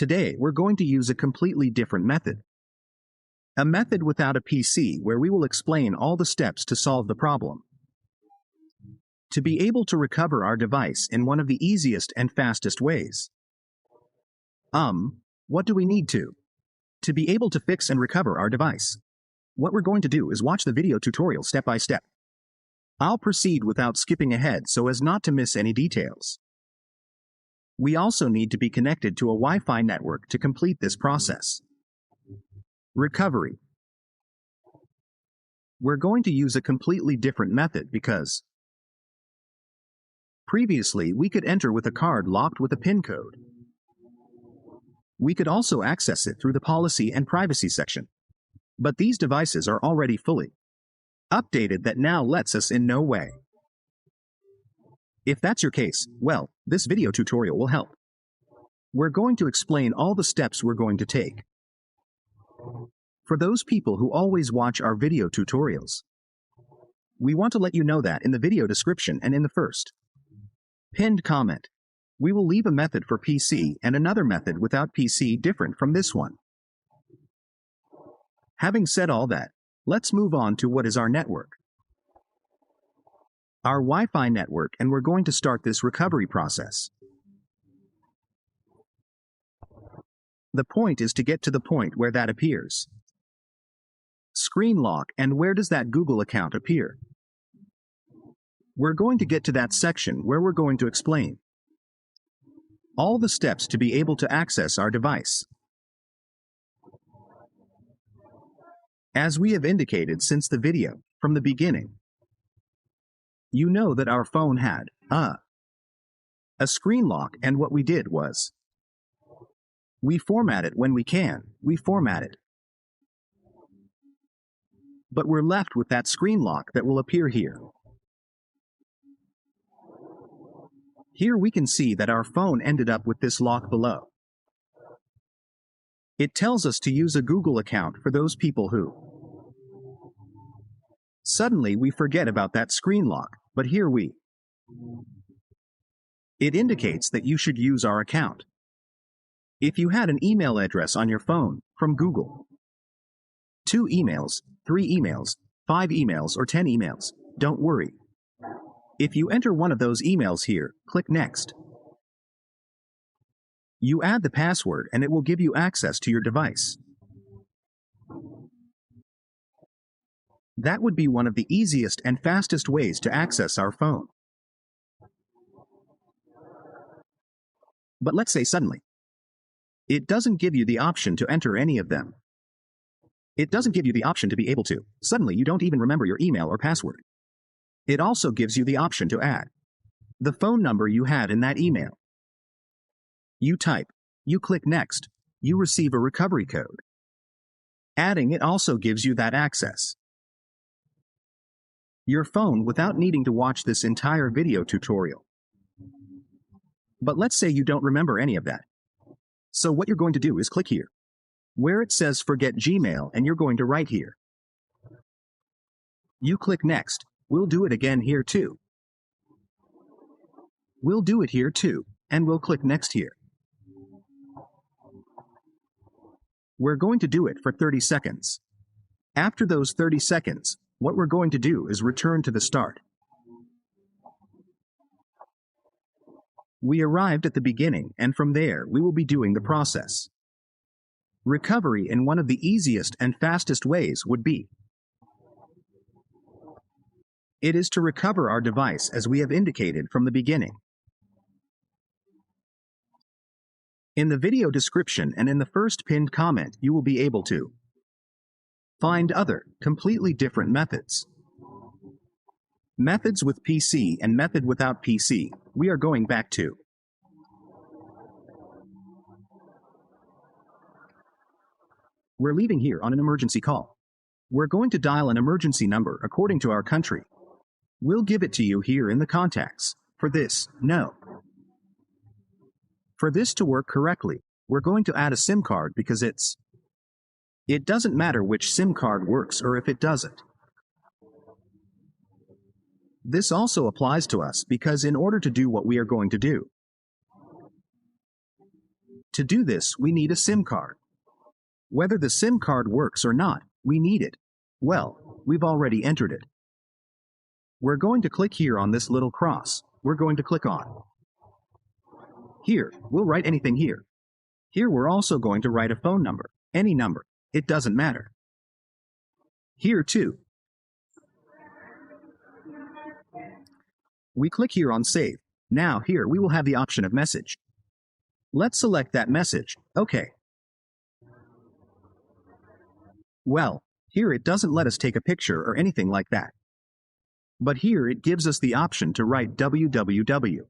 Today, we're going to use a completely different method. A method without a PC where we will explain all the steps to solve the problem. To be able to recover our device in one of the easiest and fastest ways. What do we need to be able to fix and recover our device? What we're going to do is watch the video tutorial step by step. I'll proceed without skipping ahead so as not to miss any details. We also need to be connected to a Wi-Fi network to complete this process. Recovery. We're going to use a completely different method because previously we could enter with a card locked with a PIN code. We could also access it through the policy and privacy section. But these devices are already fully updated that now lets us in no way. If that's your case, well, this video tutorial will help. We're going to explain all the steps we're going to take. For those people who always watch our video tutorials, we want to let you know that in the video description and in the first pinned comment, we will leave a method for PC and another method without PC different from this one. Having said all that, let's move on to what is our network. Our Wi-Fi network, and we're going to start this recovery process. The point is to get to the point where that appears. Screen lock, and where does that Google account appear? We're going to get to that section where we're going to explain all the steps to be able to access our device. As we have indicated since the video, from the beginning, you know that our phone had a screen lock, and what we did was we format it when we can, we format it. But we're left with that screen lock that will appear here. Here we can see that our phone ended up with this lock below. It tells us to use a Google account for those people who suddenly we forget about that screen lock, but here it indicates that you should use our account. If you had an email address on your phone from Google, 2 emails, 3 emails, 5 emails, or 10 emails, don't worry. If you enter one of those emails here, click Next. You add the password and it will give you access to your device. That would be one of the easiest and fastest ways to access our phone. But let's say suddenly, it doesn't give you the option to enter any of them. It doesn't give you the option to be able to. Suddenly you don't even remember your email or password. It also gives you the option to add the phone number you had in that email. You type, you click Next, you receive a recovery code. Adding it also gives you that access. Your phone without needing to watch this entire video tutorial. But let's say you don't remember any of that. So what you're going to do is click here, where it says Forget Gmail, and you're going to write here. You click Next. We'll do it again here too. We'll do it here too, and we'll click Next here. We're going to do it for 30 seconds. After those 30 seconds, what we're going to do is return to the start. We arrived at the beginning, and from there we will be doing the process. Recovery in one of the easiest and fastest ways would be it is to recover our device as we have indicated from the beginning. In the video description and in the first pinned comment, you will be able to find other, completely different methods. Methods with PC and method without PC, we are going back to. We're leaving here on an emergency call. We're going to dial an emergency number according to our country. We'll give it to you here in the contacts. For this, no. For this to work correctly, we're going to add a SIM card because it doesn't matter which SIM card works or if it doesn't. This also applies to us because in order to do what we are going to do, To do this, we need a SIM card. Whether the SIM card works or not, we need it. Well, we've already entered it. We're going to click here on this little cross. We're going to click on. Here, we'll write anything here. Here we're also going to write a phone number, any number. It doesn't matter. Here too. We click here on Save. Now here we will have the option of message. Let's select that message. OK. Well, here it doesn't let us take a picture or anything like that. But here it gives us the option to write www.com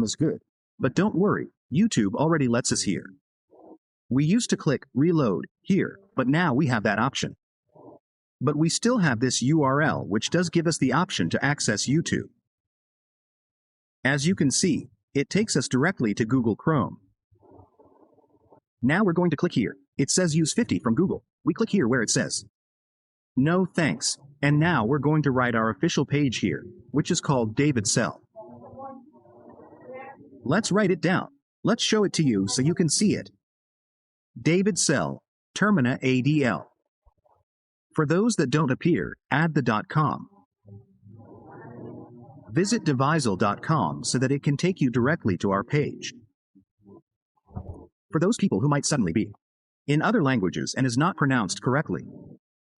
is good. But don't worry, YouTube already lets us here. We used to click Reload here, but now we have that option. But we still have this URL, which does give us the option to access YouTube. As you can see, it takes us directly to Google Chrome. Now we're going to click here. It says use 50 from Google. We click here where it says no thanks. And now we're going to write our official page here, which is called David Cell. Let's write it down. Let's show it to you so you can see it. David Cell, Termina ADL. For those that don't appear, add the .com. Visit devisal.com so that it can take you directly to our page. For those people who might suddenly be in other languages and is not pronounced correctly,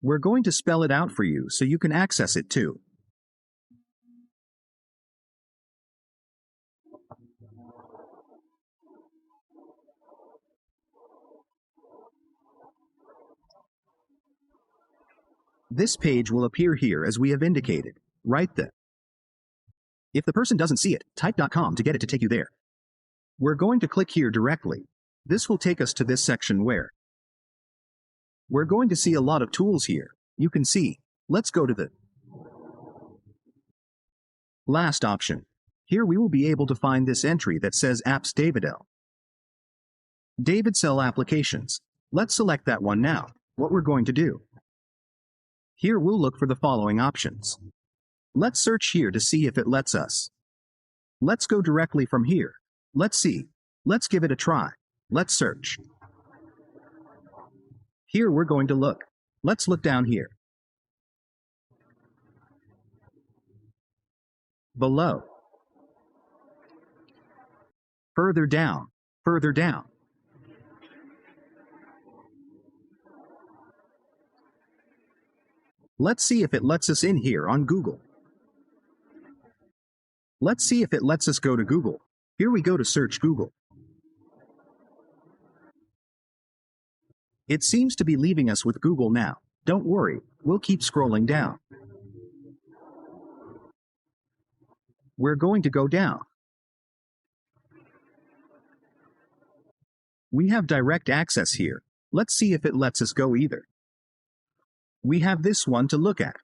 we're going to spell it out for you so you can access it too. This page will appear here as we have indicated. Write the. If the person doesn't see it, type .com to get it to take you there. We're going to click here directly. This will take us to this section where we're going to see a lot of tools here. You can see. Let's go to the last option. Here we will be able to find this entry that says Apps Davidl. David Cell Applications. Let's select that one now. What we're going to do. Here we'll look for the following options. Let's search here to see if it lets us. Let's go directly from here. Let's see. Let's give it a try. Let's search. Here we're going to look. Let's look down here. Below. Further down. Further down. Let's see if it lets us in here on Google. Let's see if it lets us go to Google. Here we go to search Google. It seems to be leaving us with Google now. Don't worry, we'll keep scrolling down. We're going to go down. We have direct access here. Let's see if it lets us go either. We have this one to look at.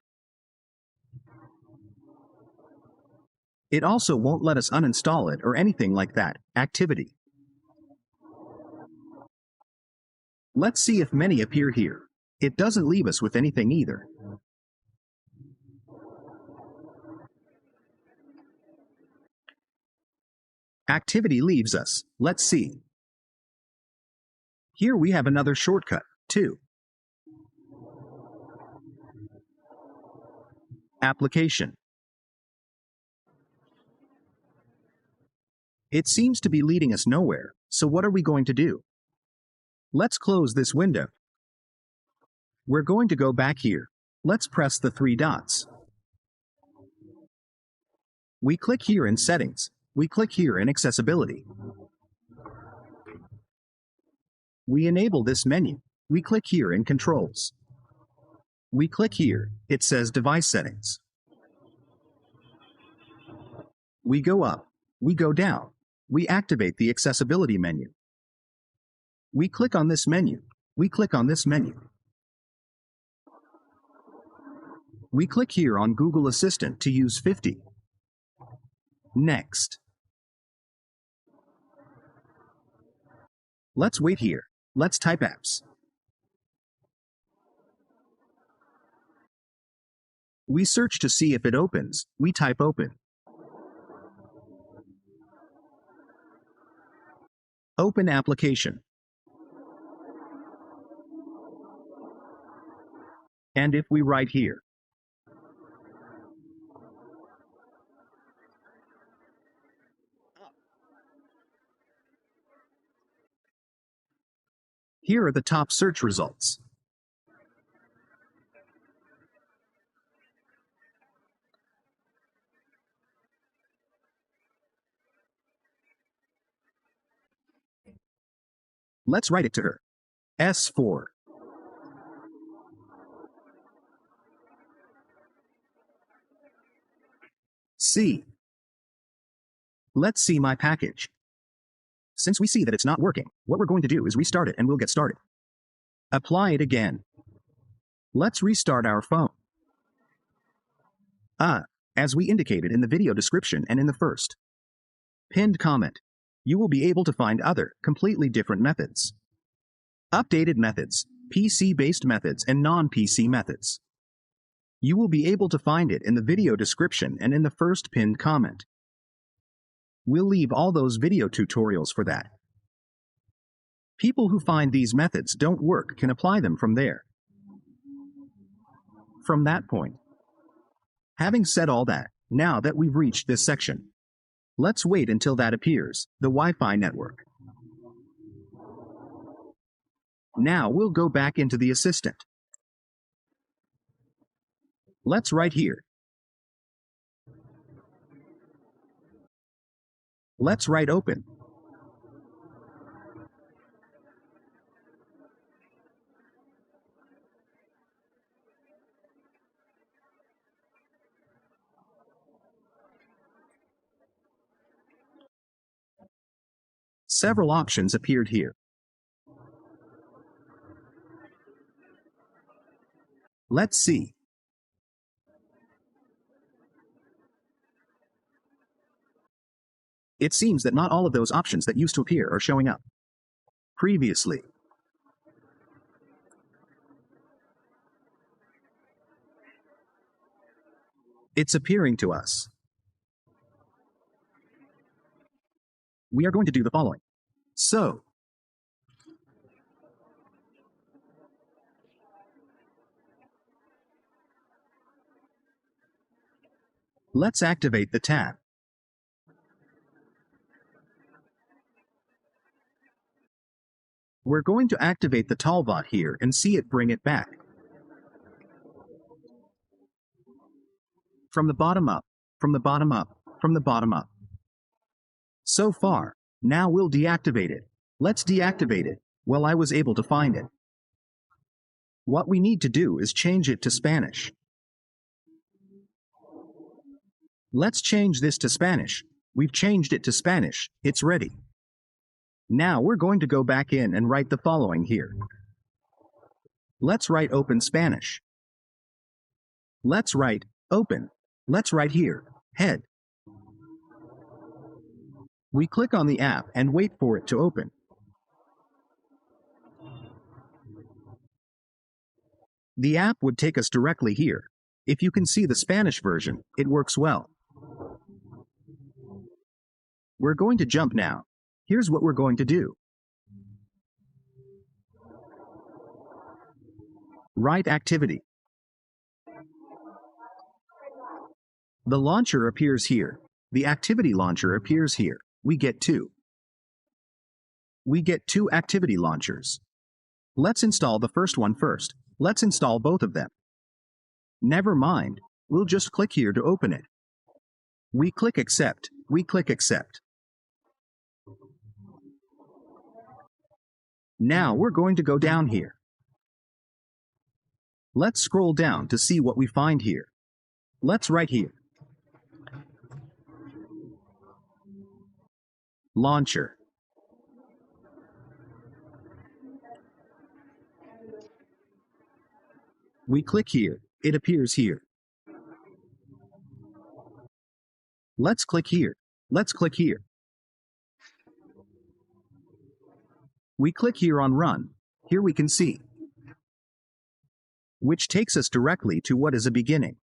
It also won't let us uninstall it or anything like that. Activity. Let's see if many appear here. It doesn't leave us with anything either. Activity leaves us. Let's see. Here we have another shortcut, too. Application. It seems to be leading us nowhere, so what are we going to do? Let's close this window. We're going to go back here. Let's press the 3 dots. We click here in Settings. We click here in Accessibility. We enable this menu. We click here in Controls. We click here. It says Device Settings. We go up. We go down. We activate the accessibility menu. We click on this menu. We click on this menu. We click here on Google Assistant to use 50. Next. Let's wait here. Let's type apps. We search to see if it opens. We type open. Open application. And if we write here, here are the top search results. Let's write it to her. S4. C. Let's see my package. Since we see that it's not working, what we're going to do is restart it and we'll get started. Apply it again. Let's restart our phone. As we indicated in the video description and in the first pinned comment, you will be able to find other, completely different methods. Updated methods, PC-based methods, and non-PC methods. You will be able to find it in the video description and in the first pinned comment. We'll leave all those video tutorials for that. People who find these methods don't work can apply them from there. From that point. Having said all that, now that we've reached this section, let's wait until that appears, the Wi-Fi network. Now we'll go back into the assistant. Let's write here. Let's write open. Several options appeared here. Let's see. It seems that not all of those options that used to appear are showing up previously. It's appearing to us. We are going to do the following. So, let's activate the tab. We're going to activate the Talbot here and see it bring it back. From the bottom up, from the bottom up, from the bottom up. So far, now we'll deactivate it. Let's deactivate it. Well, I was able to find it. What we need to do is change it to Spanish. Let's change this to Spanish. We've changed it to Spanish. It's ready. Now we're going to go back in and write the following here. Let's write open Spanish. Let's write open. Let's write here, head. We click on the app and wait for it to open. The app would take us directly here. If you can see the Spanish version, it works well. We're going to jump now. Here's what we're going to do. Write activity. The launcher appears here. The activity launcher appears here. We get two. We get two activity launchers. Let's install the first one first. Let's install both of them. Never mind. We'll just click here to open it. We click accept. We click accept. Now we're going to go down here. Let's scroll down to see what we find here. Let's write here. Launcher. We click here. It appears here. Let's click here. Let's click here. We click here on Run. Here we can see, which takes us directly to what is a beginning.